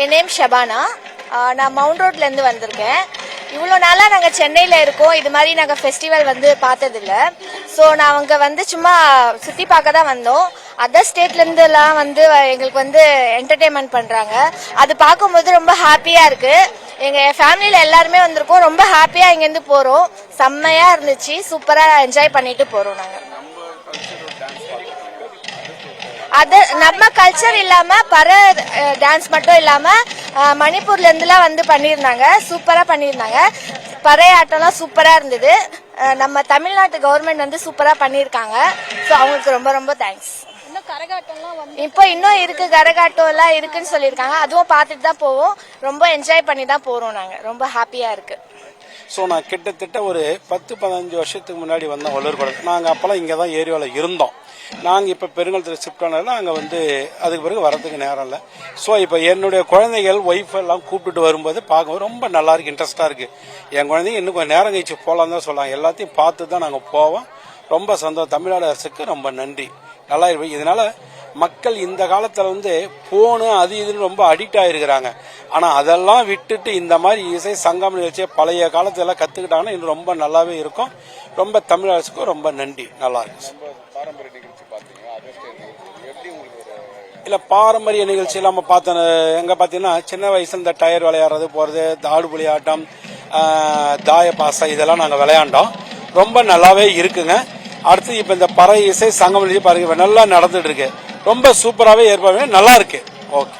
என் name Shabana. நான் mount ரோட்லேருந்து வந்திருக்கேன். இவ்வளோ நாளாக நாங்கள் சென்னையில் இருக்கோம். இது மாதிரி நாங்கள் ஃபெஸ்டிவல் வந்து பார்த்ததில்ல. ஸோ நான் அங்கே வந்து சும்மா சுற்றி பார்க்க தான் வந்தோம். அதர் ஸ்டேட்லேருந்துலாம் வந்து எங்களுக்கு வந்து என்டர்டெயின்மெண்ட் பண்ணுறாங்க. அது பார்க்கும்போது ரொம்ப ஹாப்பியாக இருக்குது. எங்கள் ஃபேமிலியில் எல்லாருமே வந்திருக்கோம். ரொம்ப ஹாப்பியாக இங்கேருந்து போகிறோம். செம்மையாக இருந்துச்சு. சூப்பராக என்ஜாய் பண்ணிட்டு போகிறோம். நாங்கள் அது நம்ம கல்ச்சர் இல்லாம பர டான்ஸ் மட்டும் இல்லாம மணிப்பூர்ல இருந்துலாம் வந்து பண்ணியிருந்தாங்க. சூப்பரா பண்ணியிருந்தாங்க. பறை ஆட்டம்லாம் சூப்பரா இருந்தது. நம்ம தமிழ்நாட்டு கவர்மெண்ட் வந்து சூப்பரா பண்ணியிருக்காங்க. ஸோ அவங்களுக்கு ரொம்ப ரொம்ப தேங்க்ஸ். இப்போ இன்னும் இருக்கு, கரகாட்டம் எல்லாம் இருக்குன்னு சொல்லியிருக்காங்க. அதுவும் பார்த்துட்டு தான் போவோம். ரொம்ப என்ஜாய் பண்ணி தான் போறோம். நாங்க ரொம்ப ஹாப்பியா இருக்கு. ஸோ நான் கிட்டத்தட்ட ஒரு 10-15 வருஷத்துக்கு முன்னாடி வந்தோம் வள்ளூர்குளம். நாங்கள் அப்போல்லாம் இங்கே தான் ஏரியாவில் இருந்தோம். நாங்கள் இப்போ பெருங்கலத்தில் ஷிஃப்ட் ஆனதுலாம் அங்கே வந்து அதுக்கு பிறகு வரதுக்கு நேரம் இல்லை. ஸோ இப்போ என்னுடைய குழந்தைகள் ஒய்ஃப் எல்லாம் கூப்பிட்டுட்டு வரும்போது பார்க்கும்போது ரொம்ப நல்லா இருக்கு, இன்ட்ரெஸ்டாக இருக்குது. என் குழந்தைங்க இன்னும் கொஞ்சம் நேரம் கழிச்சு போகலான்னு தான் சொல்லுவாங்க. எல்லாத்தையும் பார்த்து தான் நாங்கள் போவோம். ரொம்ப சந்தோஷம். தமிழ்நாடு அரசுக்கு ரொம்ப நன்றி. நல்லா இருக்கு. இதனால மக்கள் இந்த காலத்தில் வந்து போனு அது இதுன்னு ரொம்ப அடிக்ட் ஆகிருக்கிறாங்க. ஆனால் அதெல்லாம் விட்டுட்டு இந்த மாதிரி இசை சங்கம் நிகழ்ச்சியை பழைய காலத்திலலாம் கற்றுக்கிட்டாங்கன்னா இன்னும் ரொம்ப நல்லாவே இருக்கும். ரொம்ப தமிழ் அரசுக்கும் ரொம்ப நன்றி. நல்லா இருக்கு. இல்லை, பாரம்பரிய நிகழ்ச்சி நம்ம பார்த்தோம். எங்கே பார்த்தீங்கன்னா சின்ன வயசுல இந்த டயர் விளையாடுறது போகிறது, ஆடுபுலி ஆட்டம், தாய பாசை இதெல்லாம் நாங்கள் விளையாண்டோம். ரொம்ப நல்லாவே இருக்குங்க. அடுத்து இப்போ இந்த பறை இசை சங்கம் பாருங்க நல்லா நடந்துட்டு இருக்கு. ரொம்ப சூப்பராகவே ஏற்பாடு நல்லா இருக்கு. ஓகே.